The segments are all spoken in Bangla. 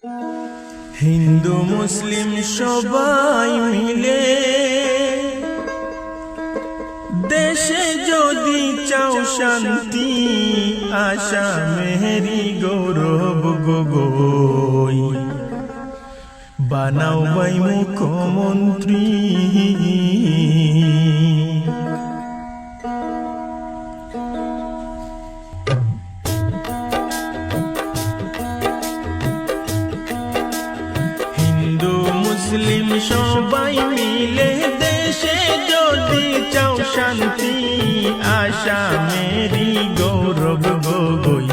হিন্দু মুসলিম সবাই মিলে দেশে যদি চাও শান্তি, আশা মেহেরি গৌরব গগৈ বানাও ভাই মুখ্যমন্ত্রী। হিন্দু মুসলিম সবাই মিলে দেশে যদি চাও শান্তি, আশা মেরি গৌরব গগৈ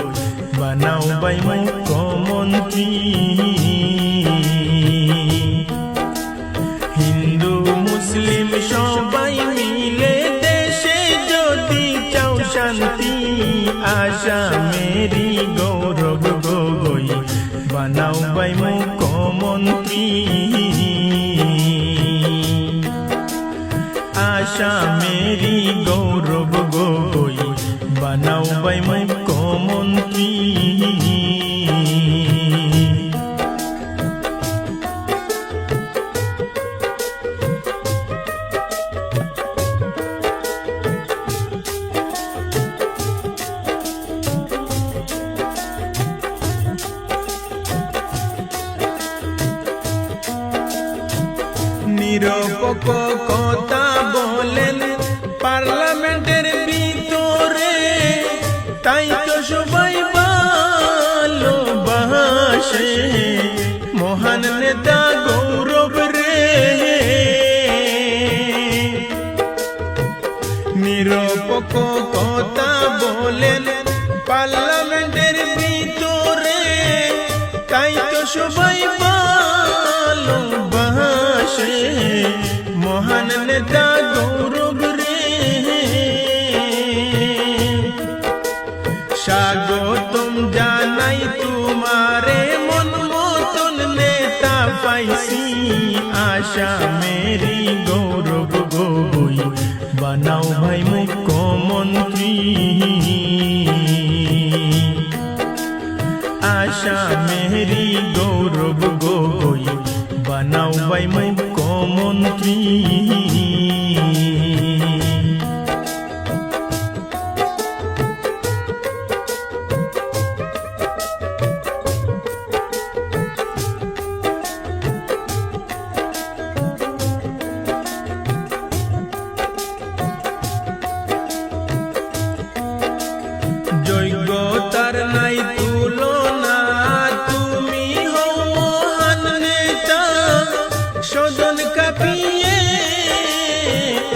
বানাও ভাই মুখ্যমন্ত্রী। হিন্দু মুসলিম সবাই মিলে দেশে যদি চাও শান্তি, আশা মেরি গৌরব গগৈ বানাও ভাই মুখ্যমন্ত্রী। আশা মেরি গৌরব গগৈ বানাও ভাই মুখ্যমন্ত্রী। নিরপেক্ষতা বলেন পার্লামেন্টের ভিতরে, তাই তো সবাই ভালোবাসে মহান নেতা গৌরব রে। নিরপেক্ষতা বলেন পার্লামেন্টের ভিতরে, তাই তো সবাই ভালোবাসে মহান নেতা গৌরব রে। স্বাগতম জানাই তোমারে মন মতন নেতা পাইছি, আশা মেরি গৌরব গগৈ বানাও ভাই মুখ্যমন্ত্রী। আশা মেরি গৌরব গগৈ বানাও ভাই মুখ্যমন্ত্রী। যোগ্যতার নাই তুলনা, তুমি হও মহান নেতা। স্বজন কাঁপিয়ে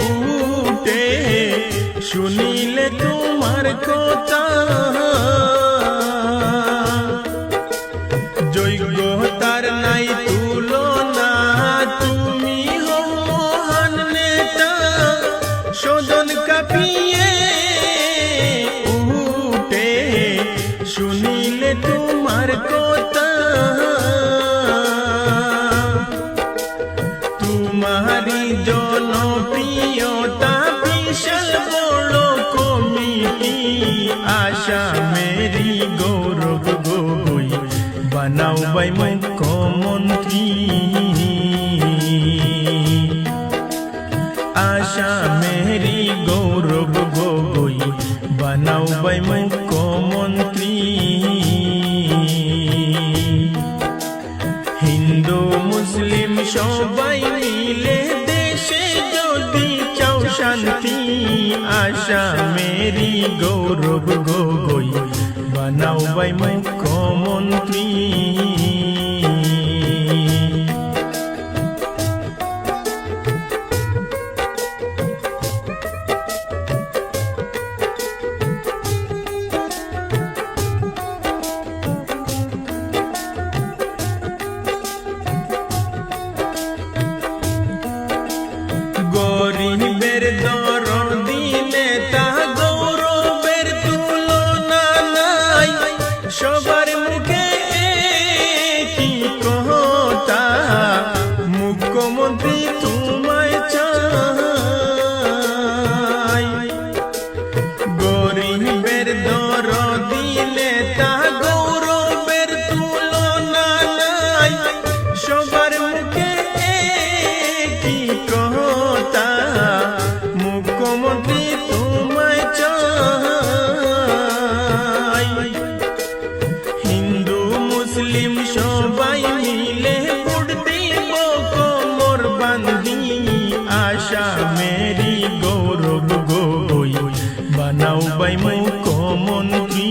উঠে শুনিলে তোমার কথা। যোগ্যতার নাই তুলনা, তুমি হও মহান নেতা। স্বজন কাঁপিয়ে উঠে শুনিলে তোমার কথা। তোমারি জনপ্রিয়তা বিশাল বড় কমিটি, আশা মেরি গৌরব গগৈ বানাও ভাই মুখ্যমন্ত্রী। আশা মেরি গৌরব গগৈ বানাও ভাই মুখ্যমন্ত্রী। হিন্দু মুসলিম সবাই মিলে দেশে যদি চাও শান্তি, আশা মেরি গৌরব গগৈ বানাও ভাই মুখ্যমন্ত্রী। গরিবের দরদি নেতা গৌরবের তুলনা নাই, সবার মুখে মুসলিম সবাই মিলে ভোট দিব কোমর বান্ধি আশা মেরি গৌরব গগৈ বানাও বাই মুখ্যমন্ত্রী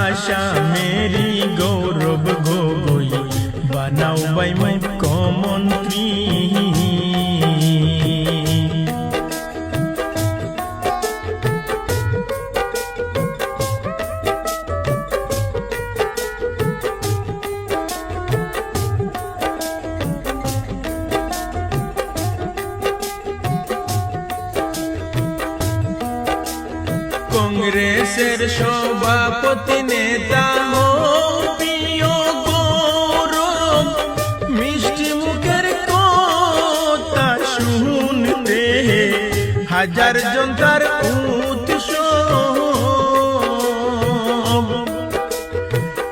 আশা মেরি গৌরব গগৈ বানাও বাই মুখ্যমন্ত্রী কংগ্রেসের সভাপতি নেতা হো প্রিয় গৌরব মিষ্টি মুখের কথা শুনতে হাজার জন তার উৎসব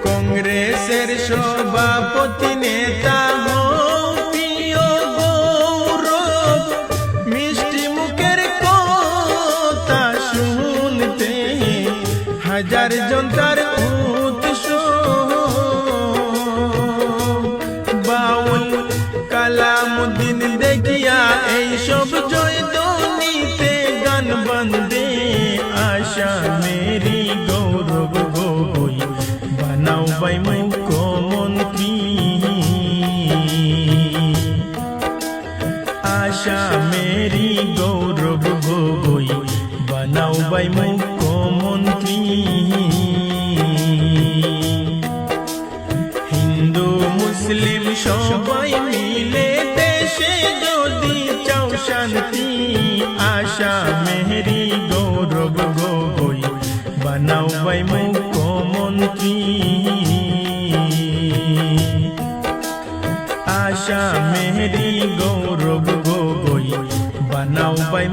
কংগ্রেসের সভাপতি নেতা হো প্রিয় গৌরব মিষ্টি মুখের কথা শুনতে হাজার জন তার উৎসব বাউল কালামুদ্দিন দেখিয়া এইসব জয় ধ্বনিতে গান বন্দে আশা মেরি গৌরব গগৈ বানাও বাই মুখ্যমন্ত্রী আশা মেরি গৌরব গগৈ বানাও বাই মুখ্যমন্ত্রী হিন্দু মুসলিম সবাই মিলে দেশে যদি চাও শান্তি আশা মেরি গৌরব গগৈ বানাও বাই মুখ্যমন্ত্রী আশা মেরি গৌরব গগৈ বানাও বাই